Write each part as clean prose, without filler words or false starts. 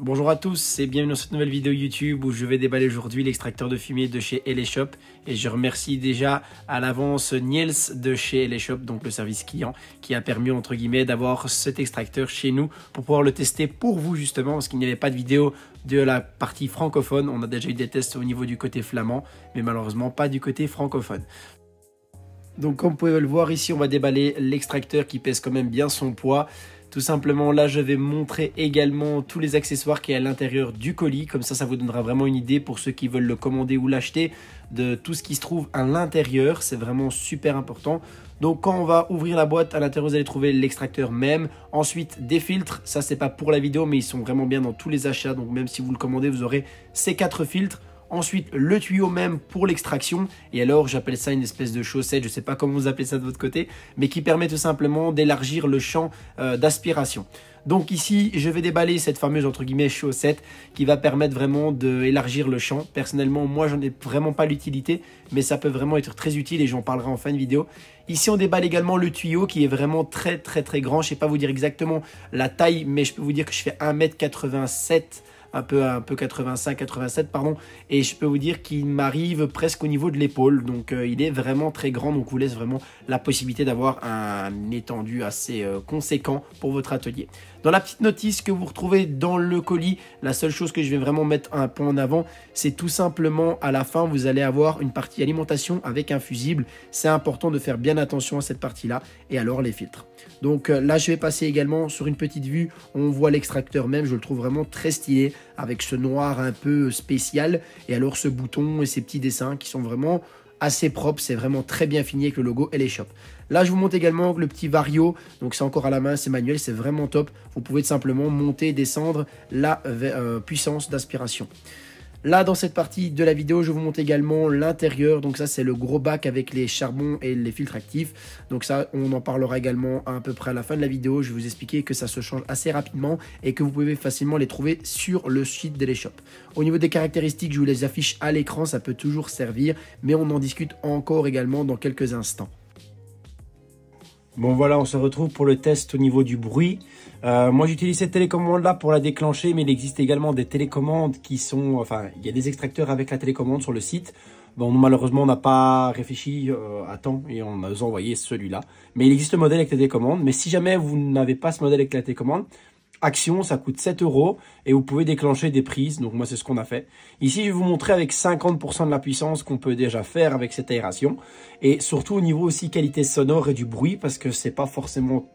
Bonjour à tous et bienvenue dans cette nouvelle vidéo YouTube où je vais déballer aujourd'hui l'extracteur de fumée de chez Eleshop. Et je remercie déjà à l'avance Niels de chez Eleshop, donc le service client, qui a permis entre guillemets d'avoir cet extracteur chez nous pour pouvoir le tester pour vous justement, parce qu'il n'y avait pas de vidéo de la partie francophone. On a déjà eu des tests au niveau du côté flamand, mais malheureusement pas du côté francophone. Donc comme vous pouvez le voir ici, on va déballer l'extracteur qui pèse quand même bien son poids. Tout simplement, là, je vais montrer également tous les accessoires qui est à l'intérieur du colis. Comme ça vous donnera vraiment une idée pour ceux qui veulent le commander ou l'acheter de tout ce qui se trouve à l'intérieur. C'est vraiment super important. Donc, quand on va ouvrir la boîte, à l'intérieur, vous allez trouver l'extracteur même. Ensuite, des filtres. Ça, c'est pas pour la vidéo, mais ils sont vraiment bien dans tous les achats. Donc, même si vous le commandez, vous aurez ces 4 filtres. Ensuite, le tuyau même pour l'extraction. Et alors, j'appelle ça une espèce de chaussette. Je ne sais pas comment vous appelez ça de votre côté. Mais qui permet tout simplement d'élargir le champ d'aspiration. Donc ici, je vais déballer cette fameuse, entre guillemets, chaussette qui va permettre vraiment d'élargir le champ. Personnellement, moi, j'en ai vraiment pas l'utilité. Mais ça peut vraiment être très utile et j'en parlerai en fin de vidéo. Ici, on déballe également le tuyau qui est vraiment très grand. Je ne sais pas vous dire exactement la taille, mais je peux vous dire que je fais 1,87 m. Un peu 85, 87 pardon, et je peux vous dire qu'il m'arrive presque au niveau de l'épaule, donc il est vraiment très grand, donc vous laisse vraiment la possibilité d'avoir un étendue assez conséquent pour votre atelier. Dans la petite notice que vous retrouvez dans le colis, la seule chose que je vais vraiment mettre un point en avant, c'est tout simplement à la fin, vous allez avoir une partie alimentation avec un fusible. C'est important de faire bien attention à cette partie-là, et alors les filtres. Donc là, je vais passer également sur une petite vue, on voit l'extracteur même, je le trouve vraiment très stylé, avec ce noir un peu spécial, et alors ce bouton et ces petits dessins qui sont vraiment assez propres, c'est vraiment très bien fini avec le logo Eleshop. Là, je vous montre également le petit Vario, donc c'est encore à la main, c'est manuel, c'est vraiment top. Vous pouvez tout simplement monter et descendre la puissance d'aspiration. Là, dans cette partie de la vidéo, je vous montre également l'intérieur. Donc ça, c'est le gros bac avec les charbons et les filtres actifs. Donc ça, on en parlera également à peu près à la fin de la vidéo. Je vais vous expliquer que ça se change assez rapidement et que vous pouvez facilement les trouver sur le site d'Eleshop. Au niveau des caractéristiques, je vous les affiche à l'écran. Ça peut toujours servir, mais on en discute encore également dans quelques instants. Bon voilà, on se retrouve pour le test au niveau du bruit. Moi j'utilise cette télécommande là pour la déclencher, mais il existe également des télécommandes qui sont... Enfin, il y a des extracteurs avec la télécommande sur le site. Bon, malheureusement on n'a pas réfléchi à temps et on a envoyé celui-là. Mais il existe le modèle avec la télécommande. Mais si jamais vous n'avez pas ce modèle avec la télécommande, Action, ça coûte 7 € et vous pouvez déclencher des prises. Donc moi, c'est ce qu'on a fait. Ici, je vais vous montrer avec 50% de la puissance qu'on peut déjà faire avec cette aération. Et surtout au niveau aussi qualité sonore et du bruit, parce que c'est pas forcément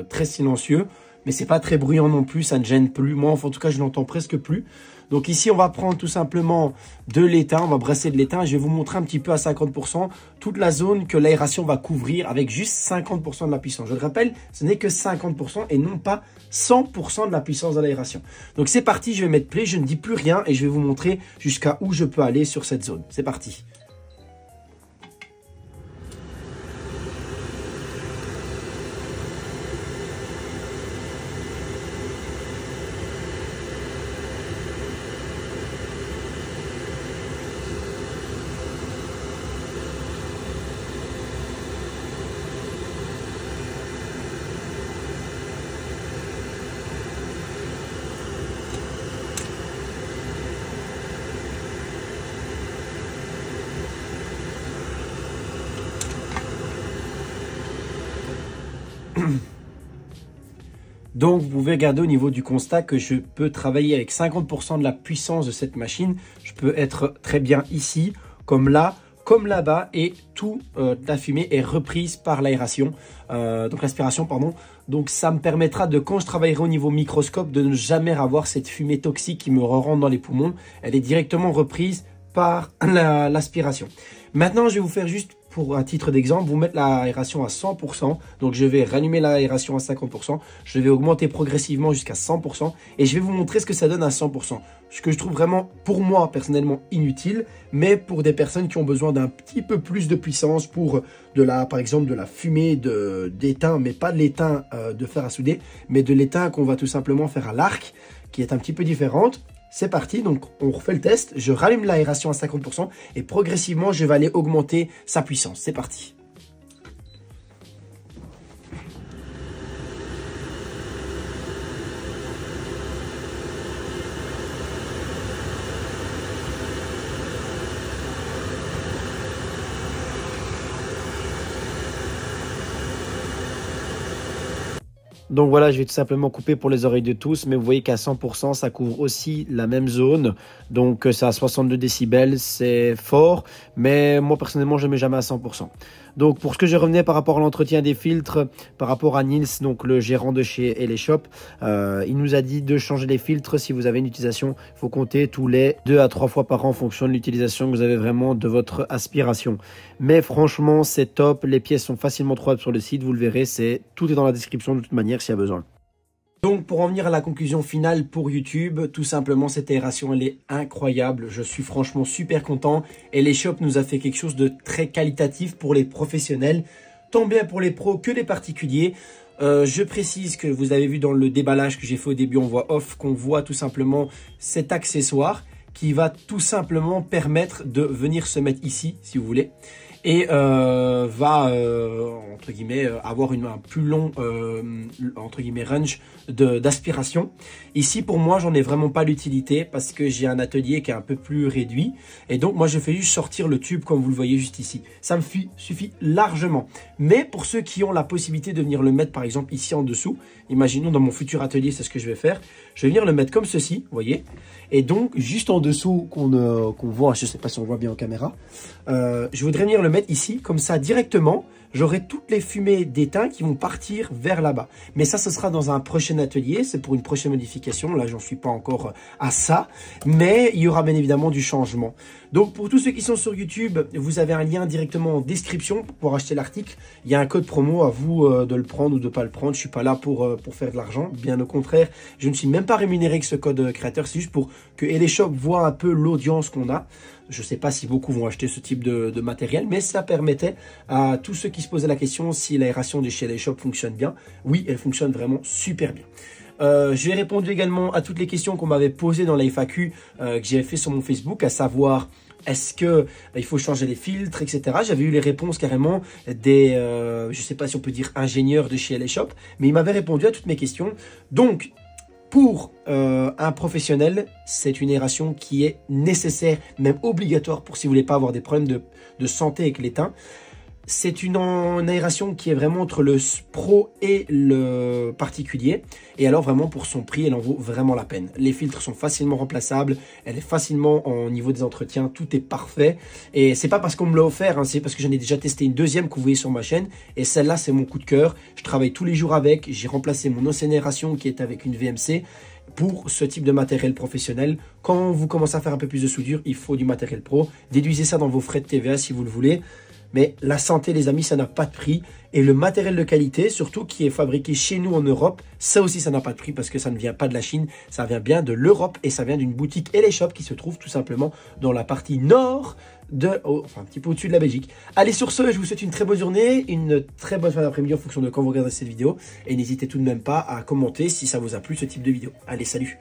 très silencieux, mais c'est pas très bruyant non plus, ça ne gêne plus. Moi, en tout cas, je n'entends presque plus. Donc ici, on va prendre tout simplement de l'étain, on va brasser de l'étain. Je vais vous montrer un petit peu à 50% toute la zone que l'aération va couvrir avec juste 50% de la puissance. Je le rappelle, ce n'est que 50% et non pas 100% de la puissance de l'aération. Donc c'est parti, je vais mettre play, je ne dis plus rien et je vais vous montrer jusqu'à où je peux aller sur cette zone. C'est parti. Donc, vous pouvez regarder au niveau du constat que je peux travailler avec 50% de la puissance de cette machine. Je peux être très bien ici, comme là, comme là-bas, et toute la fumée est reprise par l'aération, donc l'aspiration, pardon. Donc, ça me permettra de, quand je travaillerai au niveau microscope, de ne jamais avoir cette fumée toxique qui me rentre dans les poumons. Elle est directement reprise par l'aspiration. Maintenant, je vais vous faire juste, pour un titre d'exemple, vous mettre l'aération à 100%. Donc, je vais rallumer l'aération à 50%. Je vais augmenter progressivement jusqu'à 100%. Et je vais vous montrer ce que ça donne à 100%. Ce que je trouve vraiment, pour moi, personnellement, inutile. Mais pour des personnes qui ont besoin d'un petit peu plus de puissance pour, par exemple, de la fumée d'étain. Mais pas de l'étain de fer à souder. Mais de l'étain qu'on va tout simplement faire à l'arc, qui est un petit peu différente. C'est parti, donc on refait le test, je rallume l'aération à 50% et progressivement je vais aller augmenter sa puissance. C'est parti. Donc voilà, je vais tout simplement couper pour les oreilles de tous, mais vous voyez qu'à 100%, ça couvre aussi la même zone. Donc c'est à 62 décibels, c'est fort, mais moi personnellement, je ne mets jamais à 100%. Donc pour ce que je revenais par rapport à l'entretien des filtres, par rapport à Niels, donc le gérant de chez Eleshop, il nous a dit de changer les filtres si vous avez une utilisation. Il faut compter tous les 2 à 3 fois par an en fonction de l'utilisation que vous avez vraiment de votre aspiration. Mais franchement, c'est top. Les pièces sont facilement trouvables sur le site. Vous le verrez, tout est dans la description de toute manière s'il y a besoin. Donc pour en venir à la conclusion finale pour YouTube, tout simplement cette aération elle est incroyable, je suis franchement super content et Eleshop nous a fait quelque chose de très qualitatif pour les professionnels, tant bien pour les pros que les particuliers. Je précise que vous avez vu dans le déballage que j'ai fait au début en voix off qu'on voit tout simplement cet accessoire qui va tout simplement permettre de venir se mettre ici si vous voulez. Et va entre guillemets avoir un plus long entre guillemets range d'aspiration. Ici pour moi j'en ai vraiment pas l'utilité parce que j'ai un atelier qui est un peu plus réduit et donc moi je fais juste sortir le tube comme vous le voyez juste ici. Ça me suffit largement. Mais pour ceux qui ont la possibilité de venir le mettre par exemple ici en dessous, imaginons dans mon futur atelier c'est ce que je vais faire, je vais venir le mettre comme ceci, vous voyez, et donc juste en dessous qu'on voit, je sais pas si on voit bien en caméra, je voudrais venir le mettre ici, comme ça directement, j'aurai toutes les fumées d'étain qui vont partir vers là-bas. Mais ça, ce sera dans un prochain atelier, c'est pour une prochaine modification, là j'en suis pas encore à ça, mais il y aura bien évidemment du changement. Donc pour tous ceux qui sont sur YouTube, vous avez un lien directement en description pour pouvoir acheter l'article. Il y a un code promo, à vous de le prendre ou de pas le prendre, je suis pas là pour faire de l'argent, bien au contraire, je ne suis même pas rémunéré avec ce code créateur, c'est juste pour que Eleshop voit un peu l'audience qu'on a. Je ne sais pas si beaucoup vont acheter ce type de matériel, mais ça permettait à tous ceux qui se posaient la question si l'aération de chez Eleshop fonctionne bien. Oui, elle fonctionne vraiment super bien. J'ai répondu également à toutes les questions qu'on m'avait posées dans la FAQ que j'avais fait sur mon Facebook, à savoir est-ce que il faut changer les filtres, etc. J'avais eu les réponses carrément des, je ne sais pas si on peut dire ingénieurs de chez Eleshop, mais ils m'avaient répondu à toutes mes questions. Donc, pour un professionnel, c'est une aération qui est nécessaire, même obligatoire pour si vous voulez pas avoir des problèmes de santé avec l'étain. C'est une aération qui est vraiment entre le pro et le particulier. Et alors vraiment pour son prix, elle en vaut vraiment la peine. Les filtres sont facilement remplaçables. Elle est facilement au niveau des entretiens. Tout est parfait. Et c'est pas parce qu'on me l'a offert, hein, c'est parce que j'en ai déjà testé une deuxième que vous voyez sur ma chaîne. Et celle-là, c'est mon coup de cœur. Je travaille tous les jours avec. J'ai remplacé mon ancienne aération qui est avec une VMC. Pour ce type de matériel professionnel, quand vous commencez à faire un peu plus de soudure, il faut du matériel pro. Déduisez ça dans vos frais de TVA si vous le voulez. Mais la santé, les amis, ça n'a pas de prix. Et le matériel de qualité, surtout qui est fabriqué chez nous en Europe, ça aussi, ça n'a pas de prix parce que ça ne vient pas de la Chine. Ça vient bien de l'Europe et ça vient d'une boutique Eleshop qui se trouve tout simplement dans la partie nord enfin un petit peu au-dessus de la Belgique. Allez, sur ce, je vous souhaite une très bonne journée, une très bonne fin d'après-midi en fonction de quand vous regardez cette vidéo. Et n'hésitez tout de même pas à commenter si ça vous a plu ce type de vidéo. Allez, salut!